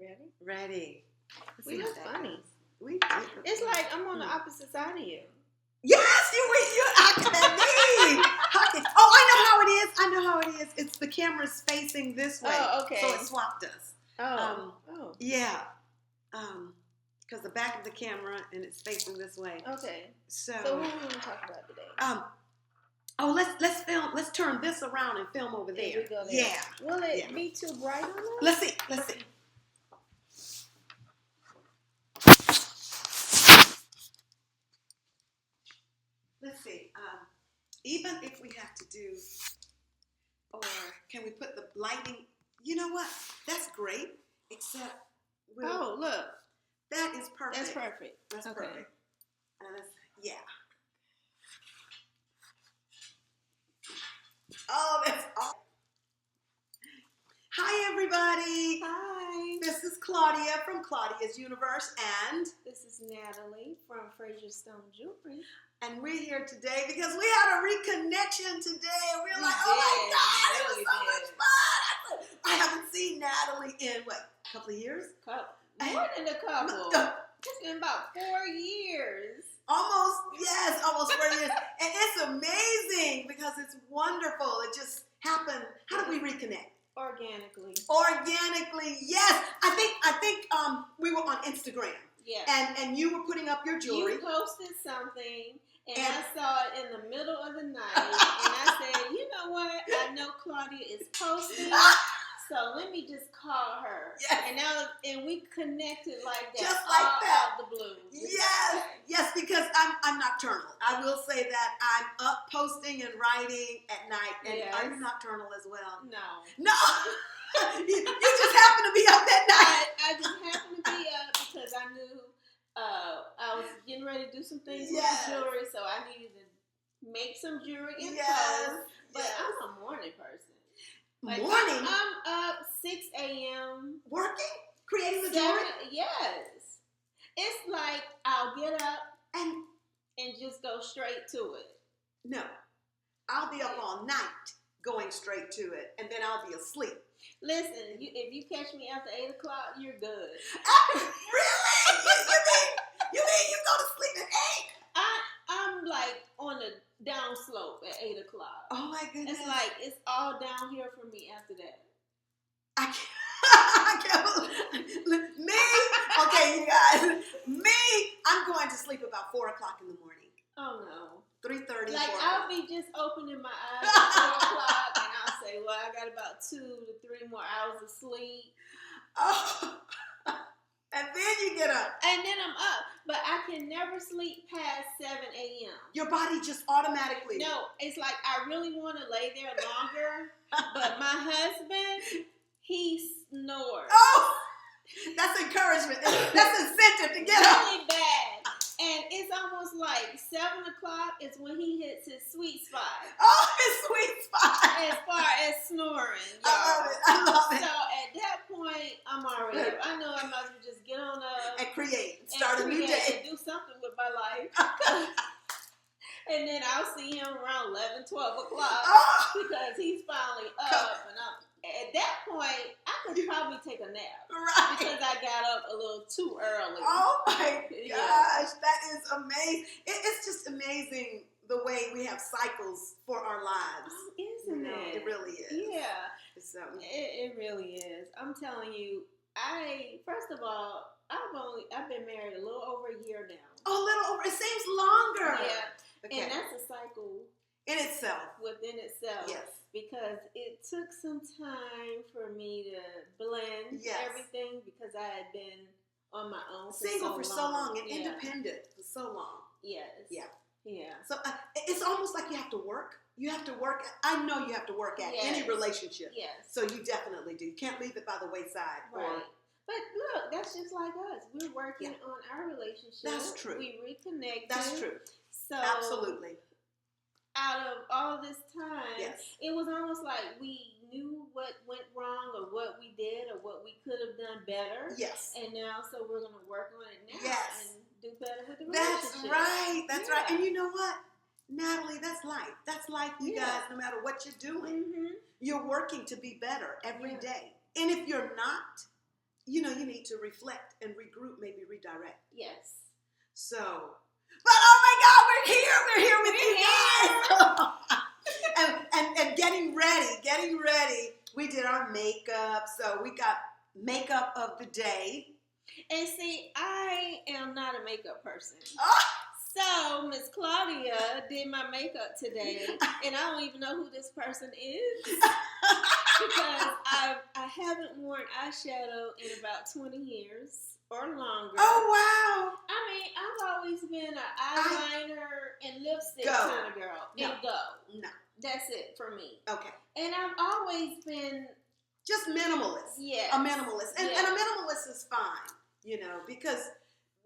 ready? Ready. We look funny. We do. It's like I'm on the opposite side of you. Yes, you're acting at me. Oh, I know how it is. It's the camera's facing this way. Oh, okay. So it swapped us. Oh. Yeah. Because the back of the camera and it's facing this way. Okay. So what are we going to talk about today? Let's film. Let's turn this around and film over there. There we go. Yeah. Will it be too bright on us? Let's see. Let's see. Even if we have to do, or can we put the lighting? You know what? That's great. Except, oh, look. That is perfect. That's perfect. That's perfect. Yeah. Oh, that's awesome. Hi, everybody. Hi. This is Claudia from Claudia's Universe, and this is Natalie from Frazier Stone Jewelry. And we're here today because we had a reconnection today. And we were like, oh my God, it was so much fun. I haven't seen Natalie in, a couple of years? More than a couple. It's been about 4 years. Almost 4 years. And it's amazing because it's wonderful. It just happened. How do we reconnect? Organically, yes. I think we were on Instagram. Yeah. And you were putting up your jewelry. You posted something, and I saw it in the middle of the night, and I said, you know what? I know Claudia is posting, so let me just call her. Yes. And we connected like that. Just like that. Out the blue. Yes, because I'm nocturnal. I will say that I'm up posting and writing at night. And are you nocturnal as well? No. you just happen to be up that night. I just happened to be up because I knew I was getting ready to do some things with the jewelry, so I needed to make some jewelry and post. But I'm a morning person. Morning? I'm up 6 a.m. Working? Creating the jewelry? Yes. It's like I'll get up and just go straight to it. No. I'll be up all night going straight to it, and then I'll be asleep. Listen, if you catch me after 8 o'clock, you're good. Really? You mean you go to sleep at 8? I'm like on the down slope at 8 o'clock. Oh my goodness. It's like it's all down here for me after that. I can't. Me? Okay, you guys. I'm going to sleep about 4 o'clock in the morning. Oh no. 3:30. Like I'll be just opening my eyes at 4 o'clock, and I'll say, "Well, I got about 2 to 3 more hours of sleep." Oh. And then you get up. And then I'm up, but I can never sleep past 7 a.m. Your body just automatically. No, it's like I really want to lay there longer, but my husband, he snores. Oh, that's encouragement. That's incentive to get up. Really bad. And it's almost like 7 o'clock is when he hits his sweet spot. Oh, his sweet spot. As far as snoring, y'all. I love it. So at that point, I'm already up. I know I might as well just get on up. And create. Start a new day. And do something with my life. And then I'll see him around 11, 12 o'clock. Because he's finally up. And at that point, I could probably take a nap. Right. Because I got up a little too early. Oh my gosh. That is amazing. It's just amazing the way we have cycles for our lives. Oh, isn't it? It really is. Yeah. So, it really is. I'm telling you, first of all, I've been married a little over a year now. A little over. It seems longer. Yeah. Okay. And that's a cycle in itself. Within itself. Yes. Because it took some time for me to blend everything because I had been on my own single for so long and independent for so long. Yes. Yeah. Yeah. So it's almost like you have to work. You have to work. I know you have to work at any relationship. Yes. So you definitely do. You can't leave it by the wayside. Right. But look, that's just like us. We're working on our relationship. That's true. We reconnected. That's true. So absolutely. Out of all this time, yes. It was almost like we knew what went wrong or what we did or what we could have done better. Yes. And now, so we're going to work on it now and do better with the relationship. That's right. That's right. And you know what? Natalie, that's life. That's life, you guys, no matter what you're doing. Mm-hmm. You're working to be better every day. And if you're not, you need to reflect and regroup, maybe redirect. Yes. So, but oh my God, we're here with you guys. and getting ready. We did our makeup, so we got makeup of the day. And see, I am not a makeup person. Oh. So Miss Claudia did my makeup today, and I don't even know who this person is because I haven't worn eyeshadow in about 20 years or longer. Oh wow! I mean, I've always been an eyeliner and lipstick kind of girl. No. No. That's it for me. Okay. And I've always been just minimalist. Yeah. A minimalist, and a minimalist is fine, because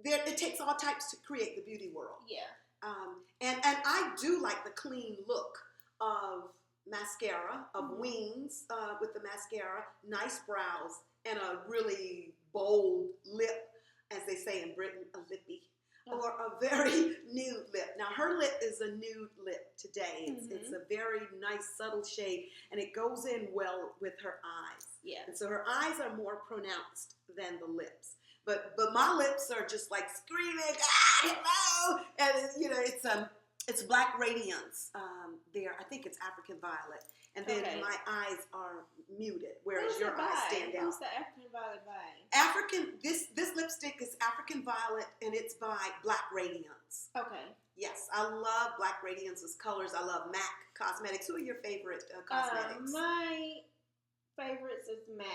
it takes all types to create the beauty world. Yeah. And I do like the clean look of mascara, of wings with the mascara, nice brows, and a really bold lip, as they say in Britain, a lippy, or a very nude lip. Now, her lip is a nude lip today. It's a very nice, subtle shade, and it goes in well with her eyes. Yeah. And so her eyes are more pronounced than the lips. But my lips are just like screaming, hello! And it's black radiance there. I think it's African violet. And then my eyes are muted, whereas your eyes stand out. Who's the African violet by? This lipstick is African violet, and it's by Black Radiance. Okay. Yes, I love Black Radiance's colors. I love MAC Cosmetics. Who are your favorite cosmetics? My favorites is MAC.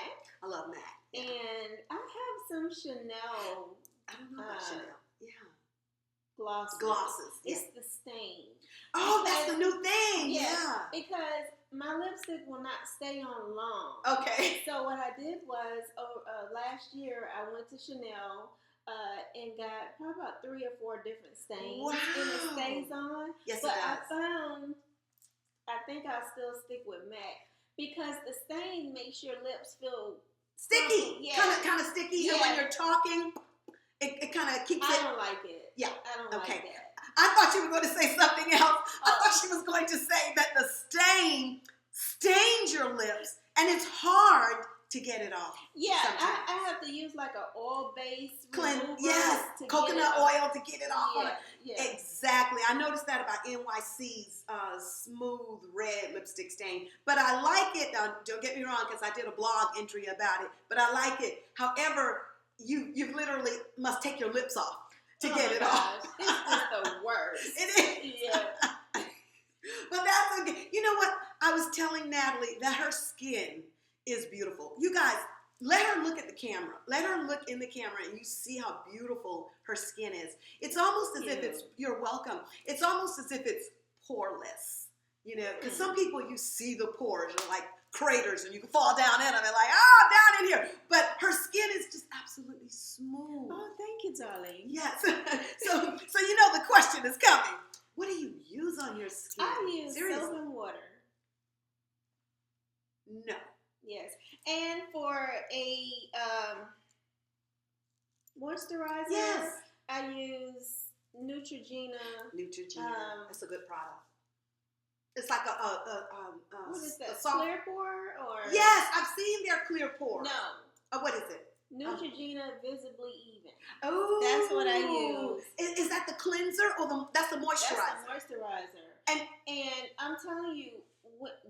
I love MAC. Yeah. And I have some Chanel. I don't know about Chanel. Yeah. Glosses. Yeah. It's the stain. Oh, that's the new thing. Yeah. Because my lipstick will not stay on long. Okay. So what I did was last year I went to Chanel and got probably about 3 or 4 different stains. Wow. And it stays on. Yes, but it does. I think I'll still stick with MAC because the stain makes your lips feel sticky. Yeah. Kind of sticky. Yeah. And when you're talking, it kind of keeps it. I don't like it. Yeah. I don't like that. I thought you were going to say something else. I thought she was going to say that the stain stains your lips, and it's hard to get it off. Yeah, I have to use like an oil-based remover. Yes, coconut oil to get it off. Yeah. Exactly. I noticed that about NYC's smooth red lipstick stain. But I like it. Don't get me wrong, because I did a blog entry about it. But I like it. However, you literally must take your lips off to get it off. It's just the worst. It is. Yeah. But that's okay. You know what? I was telling Natalie that her skin is beautiful. You guys, let her look at the camera. Let her look in the camera and you see how beautiful her skin is. It's almost as if you're welcome. It's almost as if it's poreless. Because some people, you see the pores, you're like craters, and you can fall down in them and like, down in here. But her skin is just absolutely smooth. Oh, thank you, darling. Yes. So the question is coming. What do you use on your skin? I use soap and water. No. Yes. And for a moisturizer, yes, I use Neutrogena. That's a good product. It's like what is that? soft Clear pore or? Yes, I've seen their clear pore. No. What is it? Neutrogena Visibly Even. Oh, that's what I use. Is that the cleanser or that's the moisturizer? That's the moisturizer. And I'm telling you,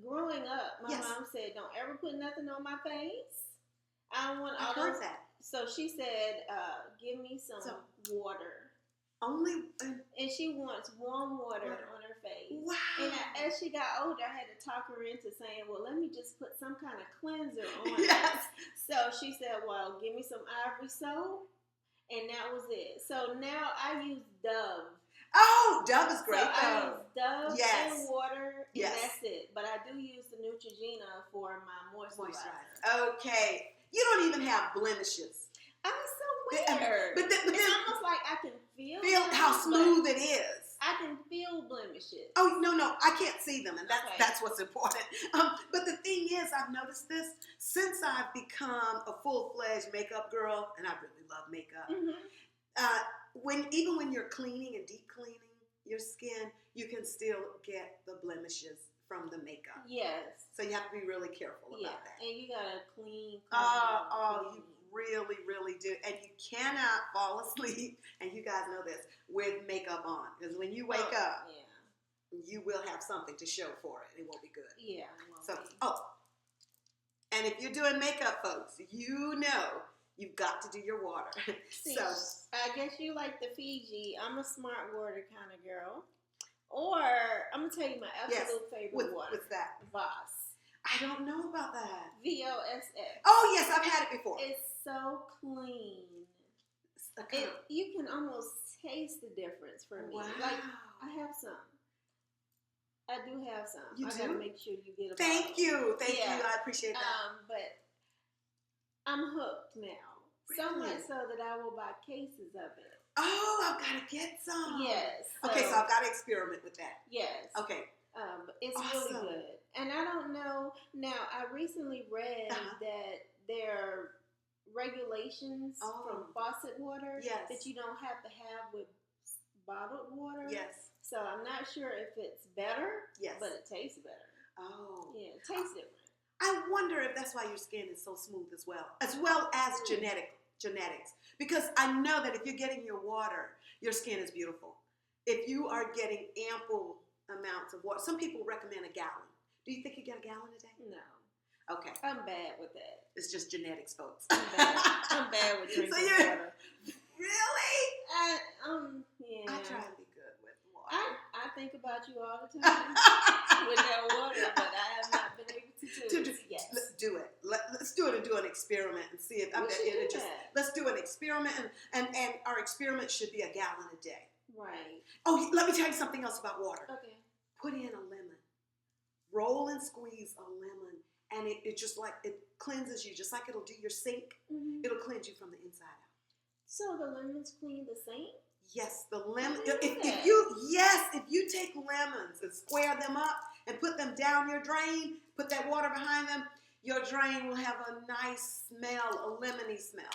growing up, my mom said, "Don't ever put nothing on my face. I don't want." I heard that. So she said, "Give me some water." Only. And she wants warm water on her face. Wow. And as she got older, I had to talk her into saying, "Well, let me just put some kind of cleanser on." Yes. So she said, "Well, give me some Ivory soap," and that was it. So now I use Dove. Oh, Dove is great. So I use Dove and water, and yes, that's it. But I do use the Neutrogena for my moisturizer. Okay. You don't even have blemishes. I'm so weird. But it's almost like I can feel how smooth it is. I can feel blemishes. Oh, no, I can't see them, and that's what's important. But the thing is, I've noticed this since I've become a full-fledged makeup girl, and I really love makeup. Mm-hmm. Even when you're cleaning and deep cleaning your skin, you can still get the blemishes from the makeup. Yes. So you have to be really careful about that. And you gotta clean. You really, really do. And you cannot fall asleep, and you guys know this, with makeup on. Because when you wake up, you will have something to show for it. It won't be good. Yeah. And if you're doing makeup, folks, you know you've got to do your water. See, So I guess you like the Fiji. I'm a smart water kind of girl. Or I'm gonna tell you my absolute favorite water. What's that? Voss. I don't know about that. VOSS. Oh yes, I've had it before. It's so clean. You can almost taste the difference for me. Wow. Like I have some. I do have some. You I do? gotta make sure you get a Thank bottle. you. Thank you. I appreciate that. But I'm hooked now. Really? So much so that I will buy cases of it. Oh, I've got to get some. Yes. Okay, so I've got to experiment with that. Yes. Okay. It's awesome. really good. And I don't know. Now, I recently read that there are regulations from faucet water that you don't have to have with bottled water. Yes. So I'm not sure if it's better, but it tastes better. Oh. Yeah, it tastes different. I wonder if that's why your skin is so smooth as well as genetics. Because I know that if you're getting your water, your skin is beautiful. If you are getting ample amounts of water, some people recommend a gallon. Do you think you get a gallon a day? No. Okay. I'm bad with that. It's just genetics, folks. I'm bad with drinking water. Really? Yeah. I try to be good with water. I think about you all the time with that water, but I have not been able to do it. Yes. Let's do it. Let's do it and do an experiment and see if let's do an experiment and our experiment should be a gallon a day. Right. Oh, let me tell you something else about water. Okay. Put in a lemon. Roll and squeeze a lemon, and it just like it cleanses you, just like it'll do your sink. Mm-hmm. It'll cleanse you from the inside out. So the lemons clean the sink? Yes, the lemon. If you take lemons and square them up and put them down your drain, put that water behind them, your drain will have a nice smell, a lemony smell.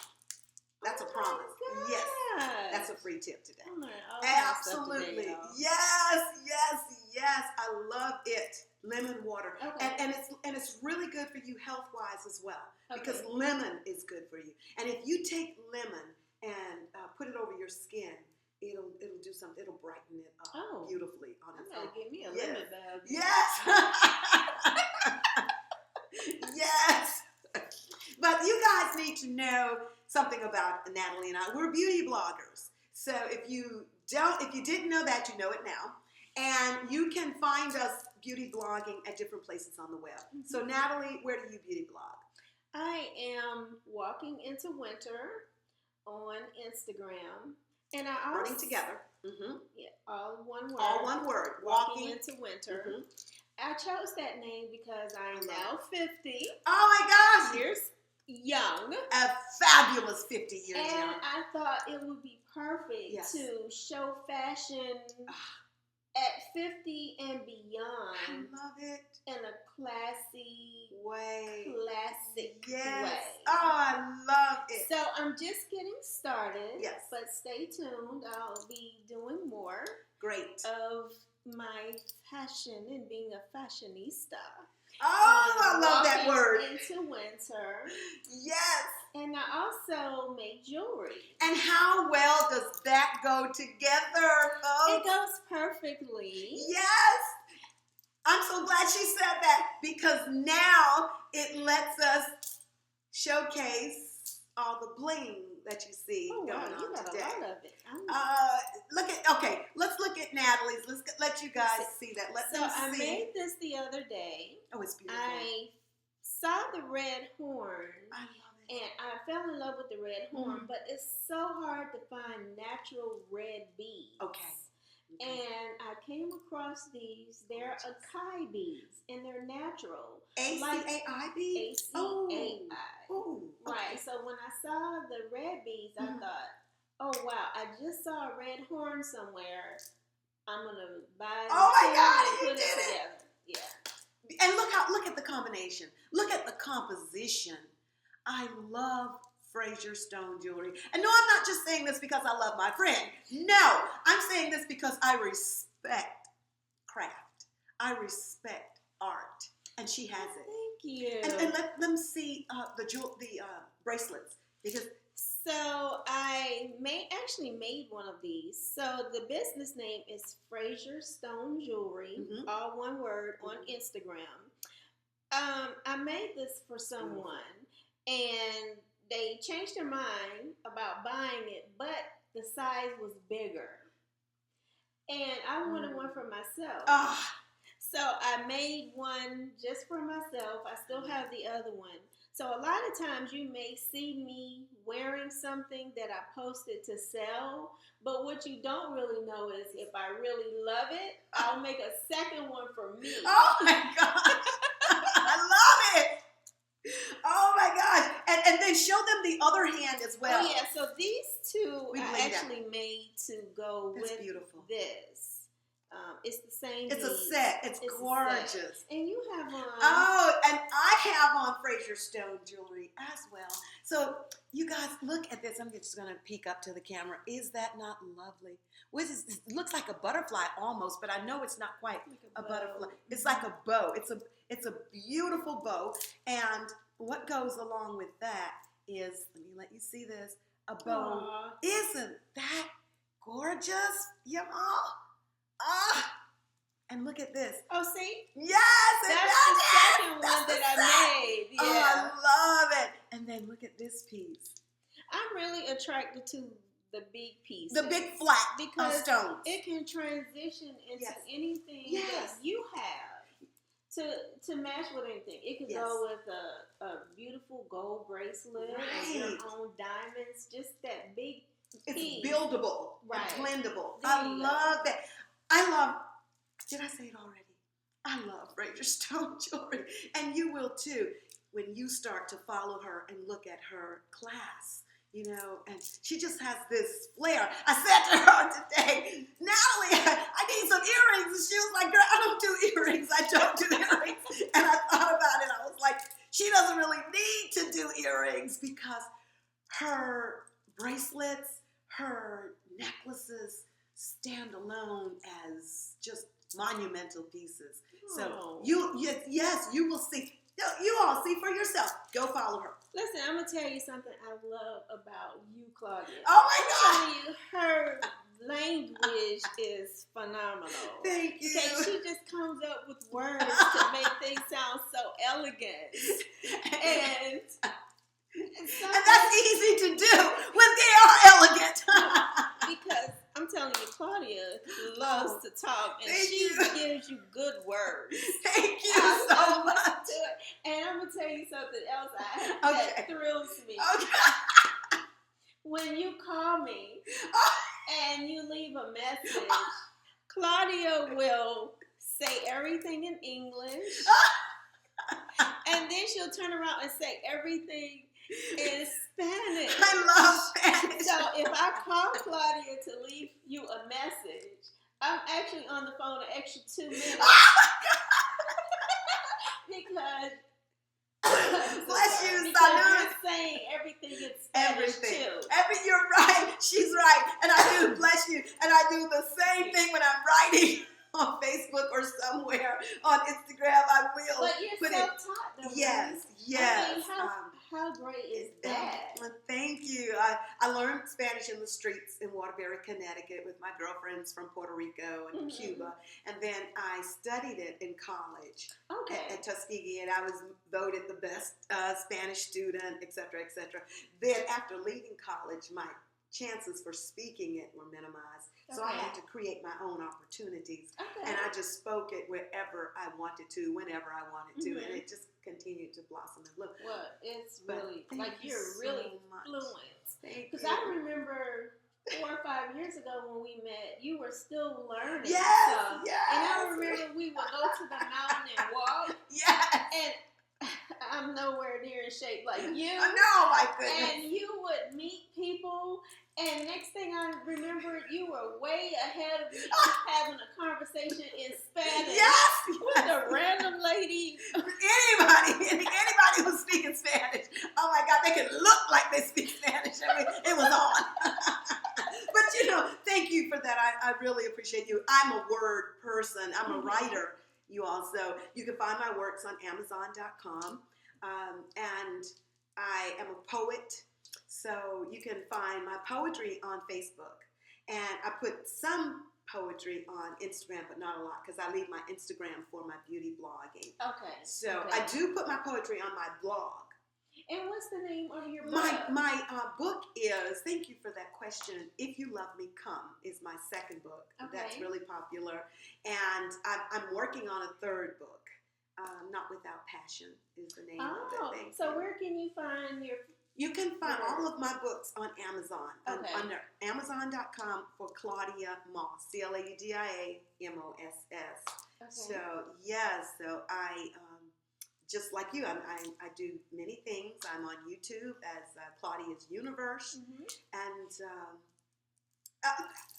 That's a promise. Yes, that's a free tip today. Absolutely. Yes. I love it. Lemon water, and it's really good for you health wise as well because lemon is good for you. And if you take lemon and put it over your skin, it'll do something. It'll brighten it up beautifully on its own. Give me a lemon bag. Yes. Yes. But you guys need to know something about Natalie and I. We're beauty bloggers. So if you didn't know that, you know it now. And you can find us beauty blogging at different places on the web. Mm-hmm. So Natalie, where do you beauty blog? I am Walking Into Winter on Instagram. And I also... Running together. Mm-hmm. Yeah, all one word. All one word. Walking Into Winter. Mm-hmm. I chose that name because I am now 50. Oh my gosh! Years young. A fabulous 50 years young. And I thought it would be perfect to show fashion at 50 and beyond. I love it. In a classy way. Classic way. Oh, I love it. So I'm just getting started. Yes. But stay tuned. I'll be doing more. Great. Of my fashion and being a fashionista. Oh, I love that word. Into winter. Yes. And I also make jewelry. And how well does that go together, folks? It goes perfectly. Yes. I'm so glad she said that because now it lets us showcase all the bling that you see going on you got today. A lot of it. Let's look at Natalie's. Let's let you guys see that. Let them see. I made this the other day. Oh, it's beautiful. I saw the red horn. I love it. And I fell in love with the red horn, but it's so hard to find natural red beads. Okay. And I came across these. They're acai beads, and they're natural. ACAI beads? ACAI. Oh. Right. So when I saw the red beads, I thought, oh, wow, I just saw a red horn somewhere. I'm going to buy it and put it together. Yeah. And look at the combination. Look at the composition. I love Frazier stone jewelry. And no, I'm not just saying this because I love my friend. No, I'm saying this because I respect craft. I respect art. And she has it. Thank you. And let them see the bracelets. Because So I actually made one of these. So the business name is Frazier Stone Jewelry, all one word, on Instagram. I made this for someone, and they changed their mind about buying it, but the size was bigger, and I wanted one for myself. So I made one just for myself. I still have the other one. So a lot of times you may see me wearing something that I posted to sell, but what you don't really know is if I really love it, I'll make a second one for me. Oh my gosh. I love it. Oh my gosh. And then show them the other hand as well. Oh yeah, so these two I actually made to go with beautiful. This. It's the same. It's a set. It's gorgeous. Set. And you have on. Oh, and I have on Frazier Stone jewelry as well. So you guys, look at this. I'm just going to peek up to the camera. Is that not lovely? It looks like a butterfly almost, but I know it's not quite like a butterfly. It's like a bow. It's a beautiful bow. And what goes along with that is, let you see this, a bow. Aww. Isn't that gorgeous, y'all? And look at this. Oh, see? Yes, that's the second one that I made. Yeah. Oh, I love it. And then look at this piece. I'm really attracted to the big piece. The big flat because stones. It can transition into anything that you have to match with anything. It can go with a beautiful gold bracelet and your own diamonds. Just that big piece. It's buildable. Right. And blendable. I love that. I love, did I say it already? I love Frazier Stone jewelry. And you will too when you start to follow her and look at her class, and she just has this flair. I said to her today, Natalie, I need some earrings. And she was like, girl, I don't do earrings. I don't do earrings. And I thought about it. I was like, she doesn't really need to do earrings because her bracelets, her necklaces, stand alone as just monumental pieces. So you will see. You all see for yourself. Go follow her. Listen, I'm gonna tell you something I love about you, Claudia. Oh my God! Her language is phenomenal. Thank you. Okay, she just comes up with words to make things sound so elegant, and that's easy to do when they are elegant. Because I'm telling you, Claudia loves to talk, and she gives you good words. Thank you so much. And I'm gonna tell you something else that thrills me. Okay. When you call me and you leave a message, Claudia will say everything in English, and then she'll turn around and say everything in Spanish. I love Spanish. So if I call Claudia to leave you a message, I'm actually on the phone an extra 2 minutes. Because bless you, salud. You're saying everything in Spanish too. You're right. She's right. And I do, bless you. And I do the same thing when I'm writing on Facebook or somewhere on Instagram. I will. But you're self-taught, though. Yes. I mean, how great is that? Thank you. I learned Spanish in the streets in Waterbury, Connecticut with my girlfriends from Puerto Rico and Cuba. And then I studied it in college at Tuskegee, and I was voted the best Spanish student, et cetera, et cetera. Then after leaving college, my chances for speaking it were minimized. So I had to create my own opportunities. And I just spoke it wherever I wanted to, whenever I wanted to. And it just continued to blossom and bloom. Well, it's really, you're really fluent. Because I remember 4 or 5 years ago when we met, you were still learning. Yes. And I remember we would go to the mountain and walk. Yes. And I'm nowhere near in shape like you. No, my goodness. And you would meet people, and next thing I remember, you were way ahead of me having a conversation in Spanish. Yes. With a random lady. Anybody who's speaking Spanish. Oh my God, they can look like they speak Spanish. I mean, it was on. But thank you for that. I really appreciate you. I'm a word person. I'm a writer. You also, you can find my works on Amazon.com. And I am a poet. So you can find my poetry on Facebook. And I put some poetry on Instagram, but not a lot because I leave my Instagram for my beauty blogging. Okay. So okay. I do put my poetry on my blog. And what's the name of your book? My book is, thank you for that question, If You Love Me, Come, is my second book. Okay. That's really popular. And I'm working on a third book. Not Without Passion is the name of that thing. So where can you find your... You can find all of my books on Amazon. Okay. Under Amazon.com for Claudia Moss, ClaudiaMoss. Okay. So, yes, so I... just like you, I do many things. I'm on YouTube as Claudia'sUniverse. Mm-hmm. And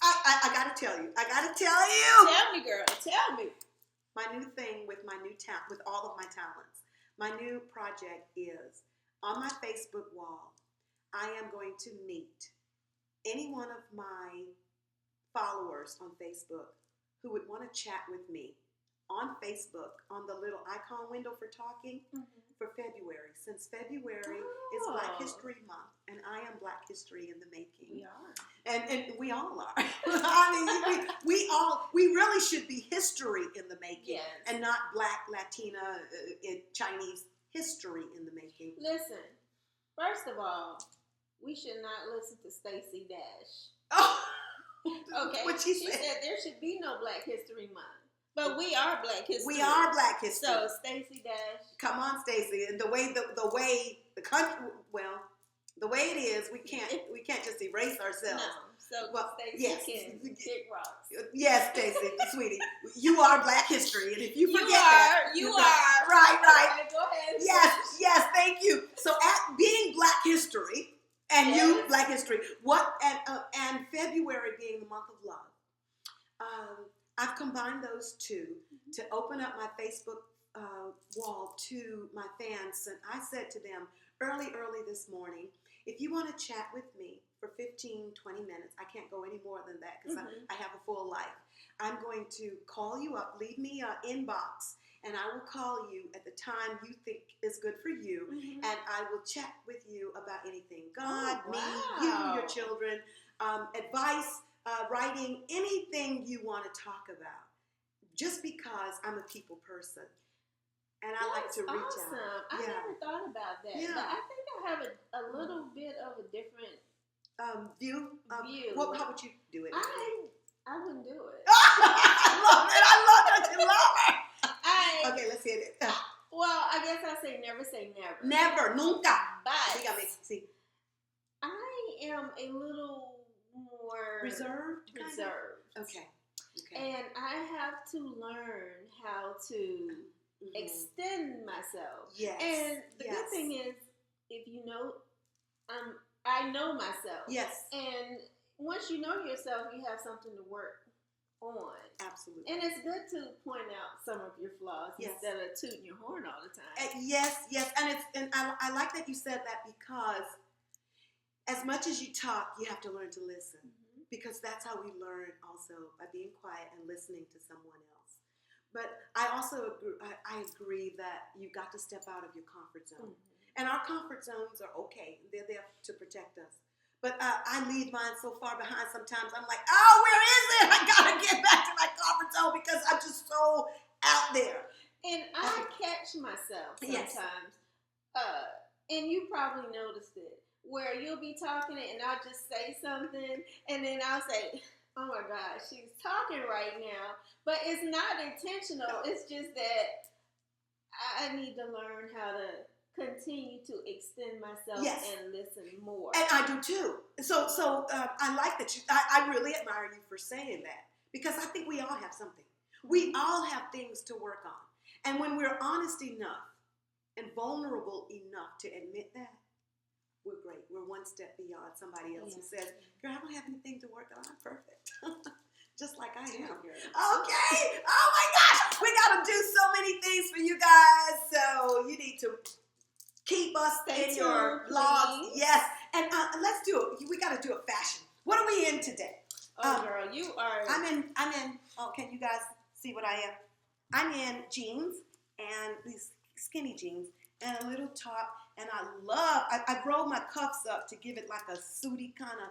I got to tell you. Tell me, girl. Tell me. My new thing with my new talent, with all of my talents, my new project is on my Facebook wall, I am going to meet any one of my followers on Facebook who would want to chat with me on Facebook, on the little icon window for talking, for February. Since February is Black History Month, and I am Black History in the making. We are. And we all are. I mean, we really should be history in the making, Yes. and not Black, Latina, Chinese history in the making. Listen, first of all, we should not listen to Stacey Dash. Oh, Okay. What she said. there should be no Black History Month. But we are Black History. We are Black history. So Stacey Dash. Come on, Stacey. And the way the country, well, the way it is, we can't just erase ourselves. No. So Stacey yes. can kick rocks. Yes, Stacey, sweetie, you are Black history, and if you forget You are. right. Okay, go ahead. Yes, thank you. So at being Black history, and Yes. you Black history, and February being the month of love, I've combined those two to open up my Facebook wall to my fans, and I said to them early this morning, if you want to chat with me for 15, 20 minutes, I can't go any more than that because I have a full life. I'm going to call you up, leave me an inbox, and I will call you at the time you think is good for you, and I will chat with you about anything. God, me, you, your children, advice, writing, anything you want to talk about. Just because I'm a people person. And I like to reach awesome. out. I never thought about that. Yeah. But I think I have a little bit of a different view. view. How would you do it? I wouldn't do it. I love it. I love that you love it. Okay, let's hit it. Well, I guess I say never. Never, nunca. But Dígame, sí. I am a little more Reserved. Okay. And I have to learn how to extend myself. Yes. And the good thing is, if you know, I know myself. Yes. And once you know yourself, you have something to work on. Absolutely. And it's good to point out some of your flaws instead of tooting your horn all the time. Yes. And I like that you said that because as much as you talk, you have to learn to listen. Because that's how we learn also, by being quiet and listening to someone else. But I also agree that you've got to step out of your comfort zone. And our comfort zones are okay. They're there to protect us. But I leave mine so far behind sometimes. I'm like, oh, where is it? I got to get back to my comfort zone because I'm just so out there. And I catch myself sometimes. And you probably noticed it. Where you'll be talking and I'll just say something and then I'll say, oh my God, she's talking right now. But it's not intentional. It's just that I need to learn how to continue to extend myself and listen more. And I do too. So I like that I really admire you for saying that because I think we all have something. We all have things to work on. And when we're honest enough and vulnerable enough to admit that, we're great. We're one step beyond somebody else who says, girl, I don't have anything to work on. I'm perfect. Just like I am. Okay. Oh my gosh. We got to do so many things for you guys. So you need to keep us in your blogs. Yes. And let's do it. We got to do a fashion. What are we in today? Oh, girl, you are. I'm in. Oh, can you guys see what I am? I'm in jeans and these skinny jeans and a little top and I roll my cuffs up to give it like a sooty kind of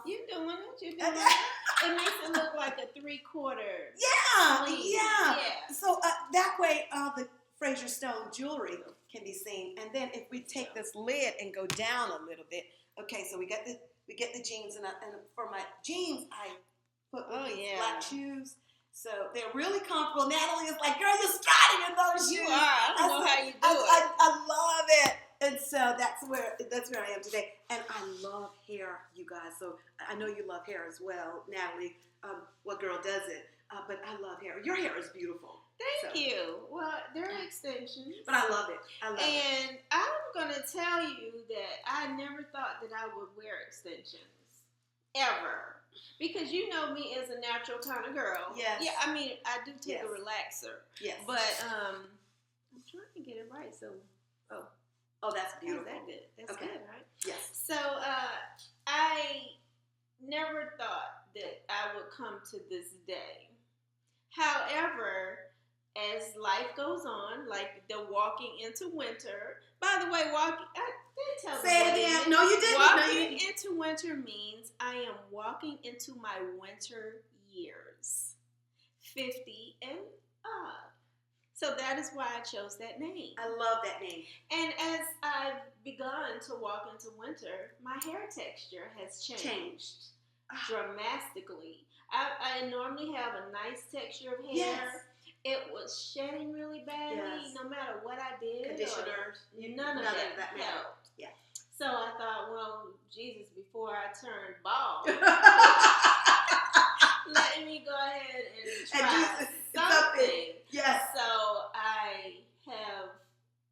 You're doing it. You're doing it. It makes it look like a 3/4. Yeah. So that way, all the Frazier Stone jewelry can be seen. And then if we take this lid and go down a little bit, okay. So we get the jeans, and for my jeans, I put black shoes. So they're really comfortable. Natalie is like, girl, you're striding in those shoes. You are. I don't know how you do it. I love it. And so that's where I am today. And I love hair, you guys. So I know you love hair as well, Natalie. What girl doesn't? But I love hair. Your hair is beautiful. Thank you. Well, they're extensions. But I love it. And I'm going to tell you that I never thought that I would wear extensions. Ever. Because you know me as a natural kind of girl. Yes. Yeah, I mean, I do take a relaxer. Yes. But I'm trying to get it right. So, oh, that's beautiful. That's good. That's good, right? Yes. So, I never thought that I would come to this day. However, as life goes on, like the walking into winter. By the way, I didn't tell Say it again. No, you didn't. Walking into winter means I am walking into my winter years, 50 and up. So that is why I chose that name. I love that name. And as I've begun to walk into winter, my hair texture has changed dramatically. I normally have a nice texture of hair. Yes. It was shedding really badly, no matter what I did. Conditioner. None of that helped. Yeah. So I thought, well, Jesus, before I turn bald, let me go ahead and try something. Yes. So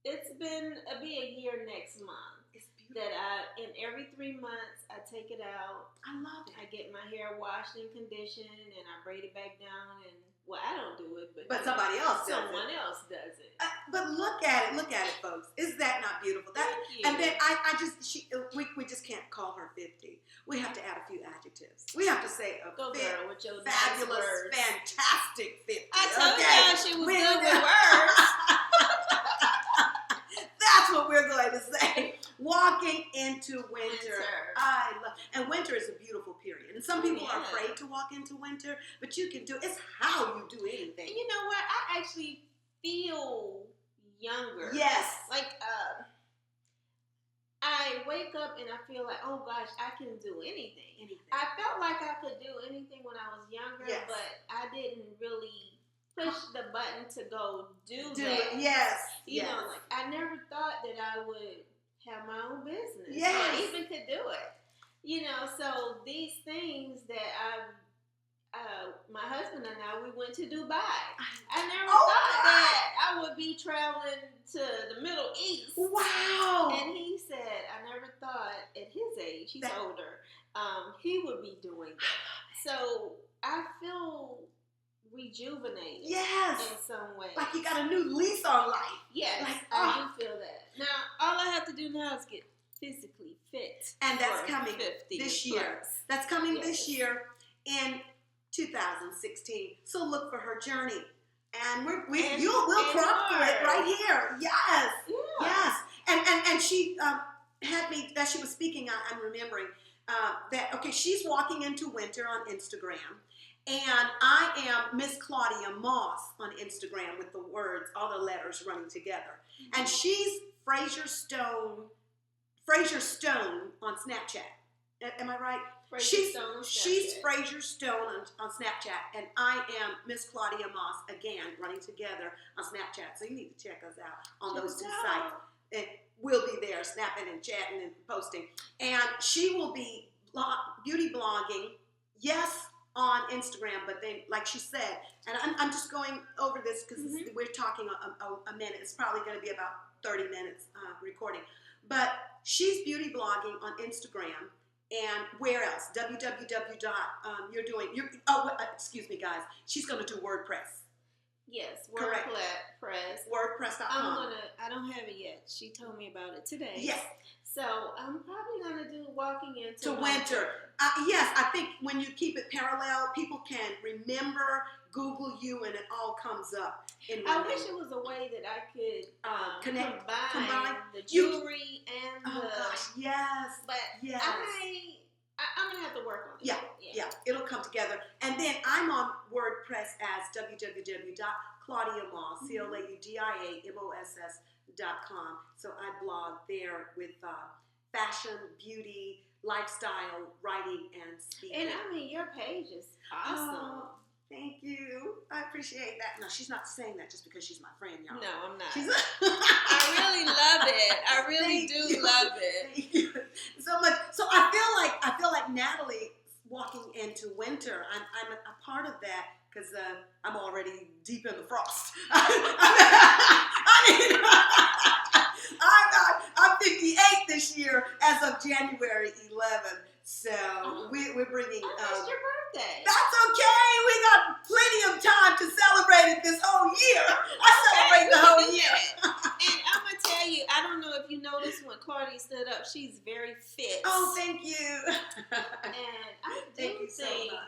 it's been be a year next month. It's beautiful. That in every 3 months, I take it out. I love it. I get my hair washed and conditioned, and I braid it back down. And well, I don't do it, but somebody else does it. Someone else does it. But look at it, folks. Is that not beautiful? Thank you. And then we just can't call her 50. We have to add a few adjectives. We have to say girl with your fabulous, nice words. Fantastic 50. I told y'all she was good with words. That's what we're going to say. Walking into winter. I love, and winter is a beautiful period. And some people are afraid to walk into winter, but you can do it. It's how you do anything. And you know what? I actually feel younger. Yes. Like, I wake up and I feel like, oh gosh, I can do anything. I felt like I could do anything when I was younger, but I didn't really push the button to go do that. Yes. You know, like I never thought that I would have my own business. Yes. Or even could do it. You know, so these things that my husband and I, we went to Dubai. I never thought that I would be traveling to the Middle East. Wow. And he said, I never thought at his age, he's older, he would be doing that. So I feel rejuvenated. Yes. In some way. Like you got a new lease on life. Yes, I do feel that. Now, all I have to do now is get physically fit. And that's coming this year. That's coming this year in 2016. So look for her journey. And we'll chronicle it right here. Yes. Yeah. Yes. And she had me, as she was speaking, I'm remembering that, okay, she's walking into winter on Instagram. And I am Miss Claudia Moss on Instagram with the words, all the letters running together. And she's Frazier Stone on Snapchat. Am I right? She's Frazier Stone on Snapchat, and I am Miss Claudia Moss, again, running together on Snapchat. So you need to check us out on those two sites. And we'll be there snapping and chatting and posting. And she will be beauty blogging, yes, on Instagram, but then, like she said, and I'm just going over this because we're talking a minute. It's probably going to be about 30 minutes recording. But she's beauty blogging on Instagram. And where else? Excuse me, guys. She's going to do WordPress. Yes, WordPress. WordPress.com. I don't have it yet. She told me about it today. Yes. So I'm probably going to do walking into winter. Yes, I think when you keep it parallel, people can remember, Google you, and it all comes up. in I one wish day. it was a way that I could Combine the jewelry and Oh the. gosh, yes. But Yes. I'm gonna have to work on it. Yeah, it'll come together. And then I'm on WordPress as www.ClaudiaMoss, ClaudiaMoss.com. So I blog there with fashion, beauty, lifestyle, writing, and speaking. And I mean, your page is awesome. Oh, thank you. I appreciate that. No, she's not saying that just because she's my friend, y'all. No, I'm not. I really love it. I really do love it. Thank you so much. So I feel like Natalie walking into winter. I'm a part of that because I'm already deep in the frost. I'm 58 this year as of January 11th. So we're bringing. It's your birthday. That's okay. We got plenty of time to celebrate it this whole year. I celebrate the whole year. And I'm gonna tell you, I don't know if you noticed when Claudia stood up, she's very fit. Oh, thank you. And I do Thank you so think, much.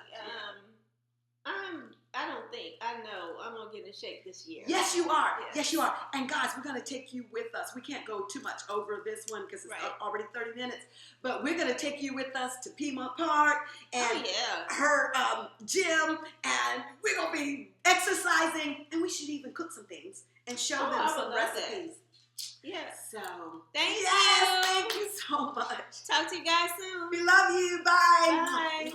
I know I'm gonna get in shape this year. Yes, you are. Yes, you are. And guys, we're going to take you with us. We can't go too much over this one because it's already 30 minutes. But we're going to take you with us to Piedmont Park and her gym. And we're going to be exercising. And we should even cook some things and show them some recipes. Yes. So, thank you. Thank you so much. Talk to you guys soon. We love you. Bye. Bye.